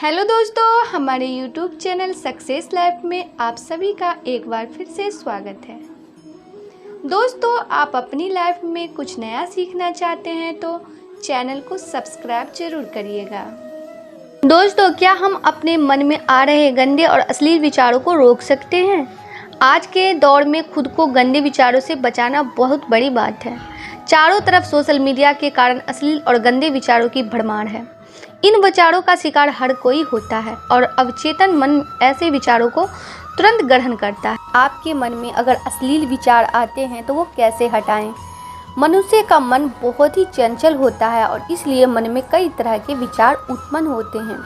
Hello दोस्तों, हमारे YouTube channel success life में आप सभी का एक बार फिर से स्वागत है। दोस्तों, आप अपनी लाइफ में कुछ नया सीखना चाहते हैं तो चैनल को सब्सक्राइब जरूर करिएगा। दोस्तों, क्या हम अपने मन में आ रहे गंदे और अश्लील विचारों को रोक सकते हैं? आज के दौर में खुद को गंदे विचारों से बचाना बहुत बड़ी बात है। चारों तरफ सोशल मीडिया के कारण अश्लील और गंदे विचारों की भरमार है। इन विचारों का शिकार हर कोई होता है और अवचेतन मन ऐसे विचारों को तुरंत ग्रहण करता है। आपके मन में अगर अश्लील विचार आते हैं तो वो कैसे हटाएं? मनुष्य का मन बहुत ही चंचल होता है और इसलिए मन में कई तरह के विचार उत्पन्न होते हैं।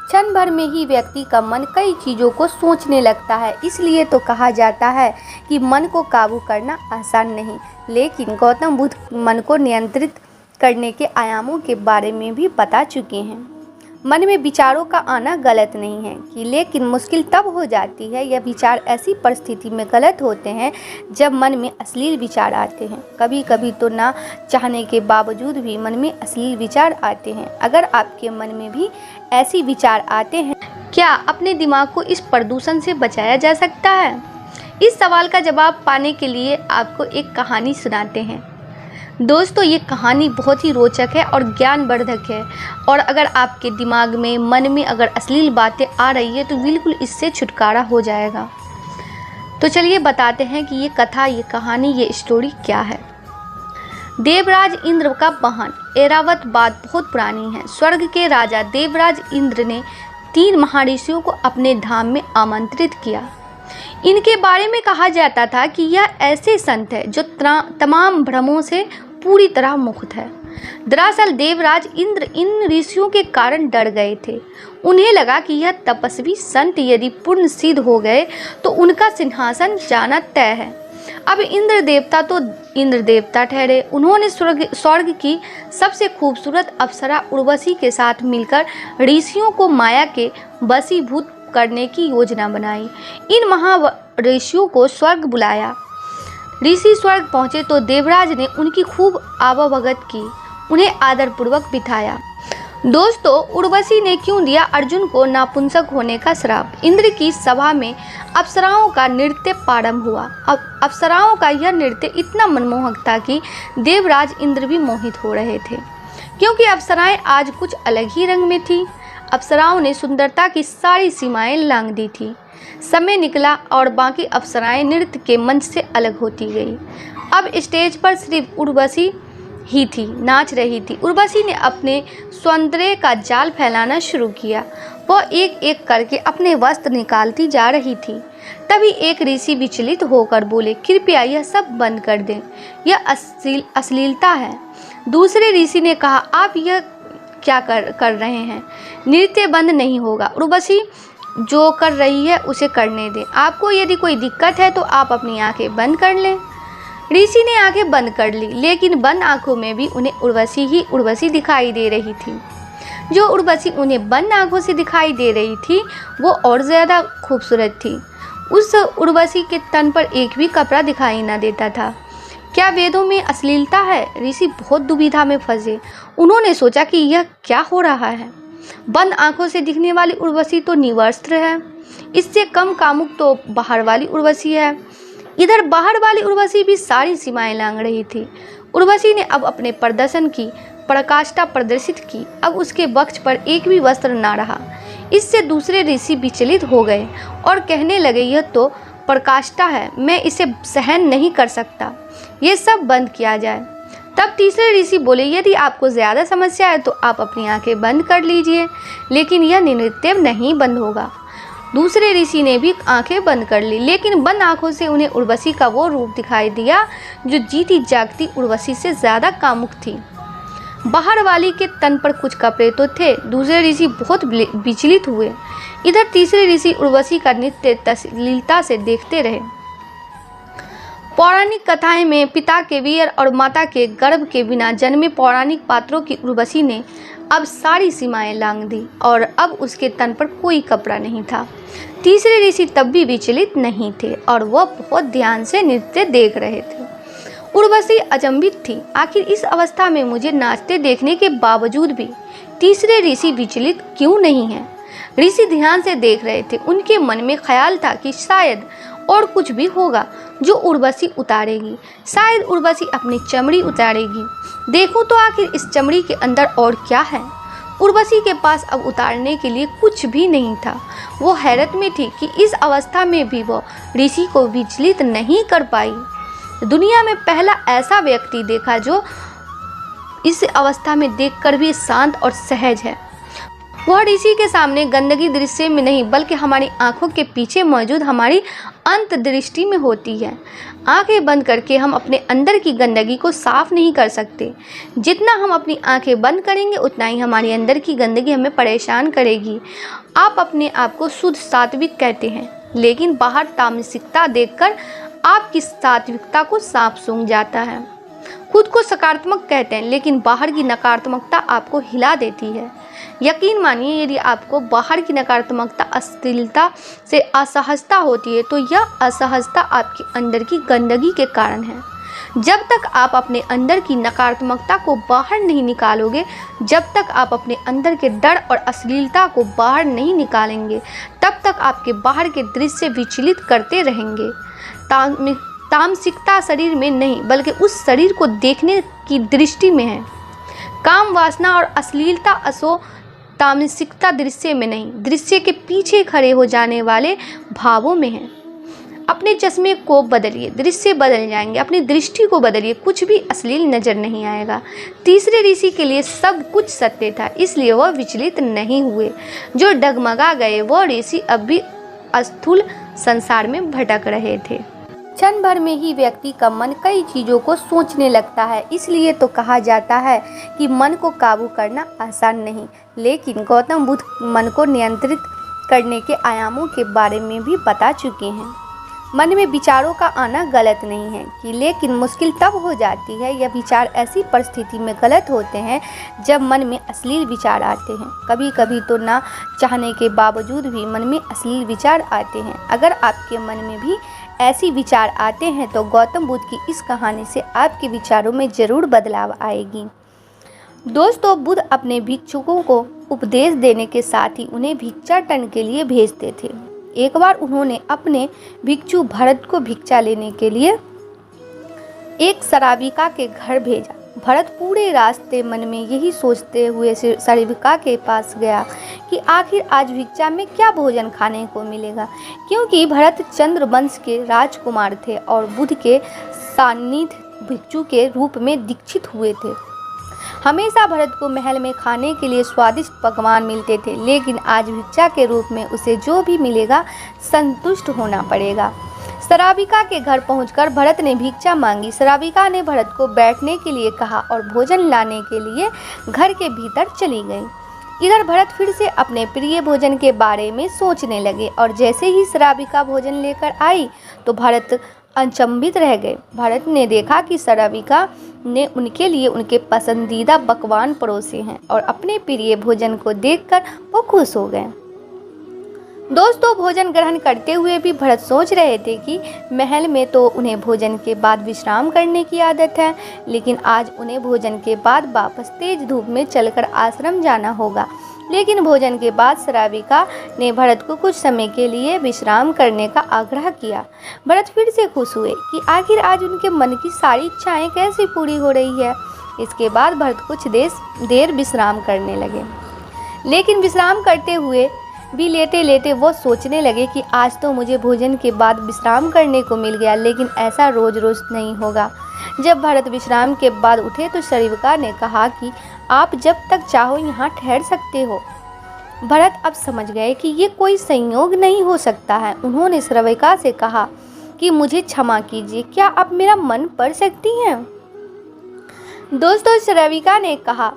क्षण भर में ही व्यक्ति का मन कई चीज़ों को सोचने लगता है। इसलिए तो कहा जाता है कि मन को काबू करना आसान नहीं, लेकिन गौतम बुद्ध मन को नियंत्रित करने के आयामों के बारे में भी बता चुके हैं। मन में विचारों का आना गलत नहीं है कि लेकिन मुश्किल तब हो जाती है यह विचार ऐसी परिस्थिति में गलत होते हैं जब मन में अश्लील विचार आते हैं। कभी कभी तो ना चाहने के बावजूद भी मन में अश्लील विचार आते हैं। अगर आपके मन में भी ऐसी विचार आते हैं, क्या अपने दिमाग को इस प्रदूषण से बचाया जा सकता है? इस सवाल का जवाब पाने के लिए आपको एक कहानी सुनाते हैं। दोस्तों, ये कहानी बहुत ही रोचक है और ज्ञानवर्धक है और अगर आपके दिमाग में मन में अगर अश्लील बातें आ रही है तो बिल्कुल इससे छुटकारा हो जाएगा। तो चलिए बताते हैं कि ये कथा, ये कहानी, ये स्टोरी क्या है। देवराज इंद्र का वाहन ऐरावत बात बहुत पुरानी है। स्वर्ग के राजा देवराज इंद्र ने 3 महर्षियों को अपने धाम में आमंत्रित किया। इनके बारे में कहा जाता था कि यह ऐसे संत है जो तमाम भ्रमों से पूरी तरह मुक्त है। दरअसल देवराज इंद्र इन ऋषियों के कारण डर गए थे। उन्हें लगा कि यह तपस्वी संत यदि पूर्ण सिद्ध हो गए तो उनका सिंहासन जाना तय है। अब इंद्र देवता ठहरे। उन्होंने स्वर्ग की सबसे खूबसूरत अप्सरा उर्वशी के साथ मिलकर ऋषियों को माया के वशीभूत करने की योजना बनाई। इन महाऋषियों को स्वर्ग बुलाया। ऋषि स्वर्ग पहुंचे तो देवराज ने उनकी खूब आवभगत की, उन्हें आदरपूर्वक बिठाया। दोस्तों, उर्वशी ने क्यों दिया अर्जुन को नापुंसक होने का श्राप? इंद्र की सभा में अप्सराओं का नृत्य प्रारंभ हुआ। अब अप्सराओं का यह नृत्य इतना मनमोहक था कि देवराज इंद्र भी मोहित हो रहे थे, क्योंकि अप्सराएं आज कुछ अलग ही रंग में थी। अप्सराओं ने सुंदरता की सारी सीमाएं लांघ दी थी। समय निकला और बाकी अप्सराएं नृत्य के मंच से अलग होती गई। अब स्टेज पर सिर्फ उर्वशी ही थी, नाच रही थी। उर्वशी ने अपने सौंदर्य का जाल फैलाना शुरू किया। वह एक एक करके अपने वस्त्र निकालती जा रही थी। तभी एक ऋषि विचलित होकर बोले, कृपया यह सब बंद कर दें, यह अश्लीलता है। दूसरे ऋषि ने कहा, आप यह क्या कर रहे हैं? नृत्य बंद नहीं होगा। उर्वशी जो कर रही है उसे करने दें। आपको यदि कोई दिक्कत है तो आप अपनी आंखें बंद कर लें। ऋषि ने आंखें बंद कर ली, लेकिन बंद आंखों में भी उन्हें उर्वशी दिखाई दे रही थी। जो उर्वशी उन्हें बंद आंखों से दिखाई दे रही थी वो और ज़्यादा खूबसूरत थी। उस उर्वशी के तन पर एक भी कपड़ा दिखाई न देता था। क्या वेदों में अश्लीलता है? ऋषि बहुत दुविधा में फंसे। उन्होंने सोचा कि यह क्या हो रहा है। बंद आंखों से दिखने वाली उर्वशी तो निवस्त्र है, इससे कम कामुक तो बाहर वाली उर्वशी है। इधर बाहर वाली उर्वशी भी सारी सीमाएं लांघ रही थी। उर्वशी ने अब अपने प्रदर्शन की पराकाष्ठा प्रदर्शित की। अब उसके वक्ष पर एक भी वस्त्र ना रहा। इससे दूसरे ऋषि विचलित हो गए और कहने लगे, यह तो पराकाष्ठा है, मैं इसे सहन नहीं कर सकता, ये सब बंद किया जाए। तब तीसरे ऋषि बोले, यदि आपको ज़्यादा समस्या है तो आप अपनी आंखें बंद कर लीजिए, लेकिन यह नृत्य नहीं बंद होगा। दूसरे ऋषि ने भी आंखें बंद कर ली, लेकिन बंद आंखों से उन्हें उर्वशी का वो रूप दिखाई दिया जो जीती जागती उर्वशी से ज़्यादा कामुक थी। बाहर वाली के तन पर कुछ कपड़े तो थे। दूसरे ऋषि बहुत विचलित हुए। इधर तीसरे ऋषि उर्वशी का नृत्य अश्लीलता से देखते रहे। पौराणिक कथाएं में पिता के वीर और माता के गर्भ के बिना जन्मे पौराणिक पात्रों की उर्वशी ने अब सारी सीमाएं लांघ दी और अब उसके तन पर कोई कपड़ा नहीं था। तीसरे ऋषि तब भी विचलित नहीं थे और वह बहुत ध्यान से नृत्य देख रहे थे। उर्वशी अचंभित थी, आखिर इस अवस्था में मुझे नाचते देखने के बावजूद भी तीसरे ऋषि विचलित क्यों नहीं हैं? ऋषि ध्यान से देख रहे थे। उनके मन में ख्याल था कि शायद और कुछ भी होगा जो उर्वशी उतारेगी। शायद उर्वशी अपनी चमड़ी उतारेगी। देखूं तो आखिर इस चमड़ी के अंदर और क्या है। उर्वशी के पास अब उतारने के लिए कुछ भी नहीं था। वो हैरत में थी कि इस अवस्था में भी वो ऋषि को विचलित नहीं कर पाई। दुनिया में पहला ऐसा व्यक्ति देखा जो इस अवस्था में देखकर भी शांत और सहज है। वह ऋषि के सामने गंदगी दृश्य में नहीं बल्कि हमारी आंखों के पीछे मौजूद हमारी अंतर्दृष्टि में होती है। आंखें बंद करके हम अपने अंदर की गंदगी को साफ नहीं कर सकते। जितना हम अपनी आंखें बंद करेंगे उतना ही हमारी अंदर की गंदगी हमें परेशान करेगी। आप अपने आप को शुद्ध सात्विक कहते हैं, लेकिन बाहर तामसिकता देखकर आपकी सात्विकता को सांप सूंघ जाता है। खुद को सकारात्मक कहते हैं, लेकिन बाहर की नकारात्मकता आपको हिला देती है। यकीन मानिए, यदि आपको बाहर की नकारात्मकता अश्लीलता से असहजता होती है तो यह असहजता आपके अंदर की गंदगी के कारण है। जब तक आप अपने अंदर की नकारात्मकता को बाहर नहीं निकालोगे, जब तक आप अपने अंदर के डर और अश्लीलता को बाहर नहीं निकालेंगे, तब तक आपके बाहर के दृश्य विचलित करते रहेंगे। तामसिकता शरीर में नहीं बल्कि उस शरीर को देखने की दृष्टि में है। काम वासना और अश्लीलता असो तामसिकता दृश्य में नहीं, दृश्य के पीछे खड़े हो जाने वाले भावों में है। अपने चश्मे को बदलिए, दृश्य बदल जाएंगे। अपनी दृष्टि को बदलिए, कुछ भी अश्लील नजर नहीं आएगा। तीसरे ऋषि के लिए सब कुछ सत्य था, इसलिए वह विचलित नहीं हुए। जो डगमगा गए वह ऋषि अब भी स्थूल संसार में भटक रहे थे। क्षण भर में ही व्यक्ति का मन कई चीज़ों को सोचने लगता है। इसलिए तो कहा जाता है कि मन को काबू करना आसान नहीं, लेकिन गौतम बुद्ध मन को नियंत्रित करने के आयामों के बारे में भी बता चुके हैं। मन में विचारों का आना गलत नहीं है कि, लेकिन मुश्किल तब हो जाती है यह विचार ऐसी परिस्थिति में गलत होते हैं जब मन में अश्लील विचार आते हैं। कभी कभी तो ना चाहने के बावजूद भी मन में अश्लील विचार आते हैं। अगर आपके मन में भी ऐसी विचार आते हैं तो गौतम बुद्ध की इस कहानी से आपके विचारों में ज़रूर बदलाव आएगी। दोस्तों, बुद्ध अपने भिक्षुकों को उपदेश देने के साथ ही उन्हें भिक्षाटन के लिए भेजते थे। एक बार उन्होंने अपने भिक्षु भरत को भिक्षा लेने के लिए एक शराबिका के घर भेजा। भरत पूरे रास्ते मन में यही सोचते हुए शराबिका के पास गया कि आखिर आज भिक्षा में क्या भोजन खाने को मिलेगा, क्योंकि भरत चंद्रवंश के राजकुमार थे और बुद्ध के सान्निध्य भिक्षु के रूप में दीक्षित हुए थे। हमेशा भरत को महल में खाने के लिए स्वादिष्ट पकवान मिलते थे, लेकिन आज भिक्षा के रूप में उसे जो भी मिलेगा संतुष्ट होना पड़ेगा। शराबिका के घर पहुंचकर भरत ने भिक्षा मांगी। शराबिका ने भरत को बैठने के लिए कहा और भोजन लाने के लिए घर के भीतर चली गई। इधर भरत फिर से अपने प्रिय भोजन के बारे में सोचने लगे और जैसे ही शराबिका भोजन लेकर आई तो भरत अचंभित रह गए। भरत ने देखा कि शराबिका ने उनके लिए उनके पसंदीदा पकवान परोसे हैं और अपने प्रिय भोजन को देखकर वो खुश हो गए। दोस्तों, भोजन ग्रहण करते हुए भी भरत सोच रहे थे कि महल में तो उन्हें भोजन के बाद विश्राम करने की आदत है, लेकिन आज उन्हें भोजन के बाद वापस तेज धूप में चलकर आश्रम जाना होगा। लेकिन भोजन के बाद शराबिका ने भरत को कुछ समय के लिए विश्राम करने का आग्रह किया। भरत फिर से खुश हुए कि आखिर आज उनके मन की सारी इच्छाएं कैसे पूरी हो रही है। इसके बाद भरत कुछ देर विश्राम करने लगे, लेकिन विश्राम करते हुए भी लेटे लेटे वो सोचने लगे कि आज तो मुझे भोजन के बाद विश्राम करने को मिल गया, लेकिन ऐसा रोज रोज नहीं होगा। जब भरत विश्राम के बाद उठे तो शराबिका ने कहा कि आप जब तक चाहो यहाँ ठहर सकते हो। भरत अब समझ गए कि ये कोई संयोग नहीं हो सकता है। उन्होंने शराबिका से कहा कि मुझे क्षमा कीजिए, क्या आप मेरा मन पढ़ सकती हैं? दोस्तों, शराबिका ने कहा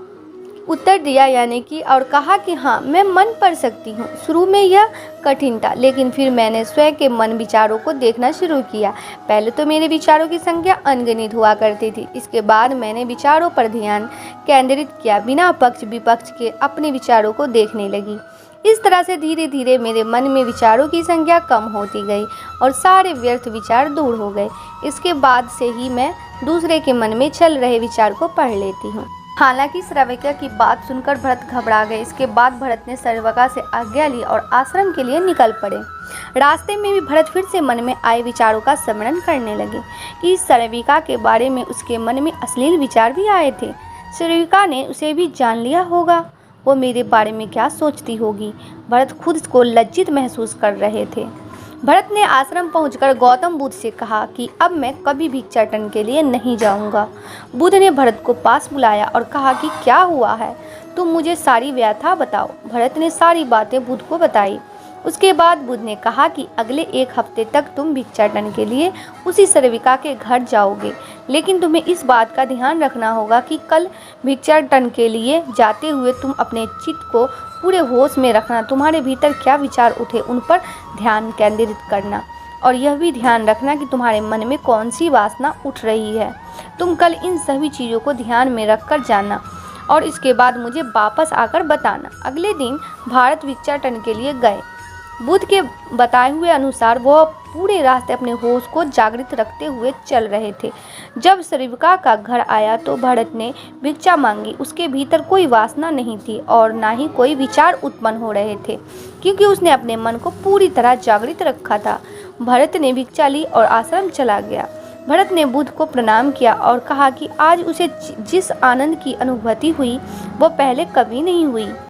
उत्तर दिया यानी कि और कहा कि हाँ, मैं मन पढ़ सकती हूँ। शुरू में यह कठिन था, लेकिन फिर मैंने स्वयं के मन विचारों को देखना शुरू किया। पहले तो मेरे विचारों की संख्या अनगिनत हुआ करती थी। इसके बाद मैंने विचारों पर ध्यान केंद्रित किया, बिना पक्ष विपक्ष के अपने विचारों को देखने लगी। इस तरह से धीरे धीरे मेरे मन में विचारों की संख्या कम होती गई और सारे व्यर्थ विचार दूर हो गए। इसके बाद से ही मैं दूसरे के मन में चल रहे विचार को पढ़ लेती हूँ। हालांकि श्रविका की बात सुनकर भरत घबरा गए। इसके बाद भरत ने श्रविका से आज्ञा ली और आश्रम के लिए निकल पड़े। रास्ते में भी भरत फिर से मन में आए विचारों का स्मरण करने लगे कि श्रविका के बारे में उसके मन में अश्लील विचार भी आए थे। श्रविका ने उसे भी जान लिया होगा, वो मेरे बारे में क्या सोचती होगी। भरत खुद को लज्जित महसूस कर रहे थे। भरत ने आश्रम पहुंचकर गौतम बुद्ध से कहा कि अब मैं कभी भिक्षाटन के लिए नहीं जाऊंगा। बुद्ध ने भरत को पास बुलाया और कहा कि क्या हुआ है, तुम मुझे सारी व्यथा बताओ। भरत ने सारी बातें बुद्ध को बताई। उसके बाद बुद्ध ने कहा कि अगले 1 हफ्ते तक तुम भिक्षाटन के लिए उसी श्रविका के घर जाओगे, लेकिन तुम्हें इस बात का ध्यान रखना होगा कि कल भिक्षाटन के लिए जाते हुए तुम अपने चित्त को पूरे होश में रखना। तुम्हारे भीतर क्या विचार उठे उन पर ध्यान केंद्रित करना, और यह भी ध्यान रखना कि तुम्हारे मन में कौन सी वासना उठ रही है। तुम कल इन सभी चीज़ों को ध्यान में रखकर जाना और इसके बाद मुझे वापस आकर बताना। अगले दिन भारत भिक्षाटन के लिए गए। बुद्ध के बताए हुए अनुसार वह पूरे रास्ते अपने होश को जागृत रखते हुए चल रहे थे। जब श्रविका का घर आया तो भरत ने भिक्षा मांगी। उसके भीतर कोई वासना नहीं थी और ना ही कोई विचार उत्पन्न हो रहे थे, क्योंकि उसने अपने मन को पूरी तरह जागृत रखा था। भरत ने भिक्षा ली और आश्रम चला गया। भरत ने बुद्ध को प्रणाम किया और कहा कि आज उसे जिस आनंद की अनुभूति हुई वह पहले कभी नहीं हुई।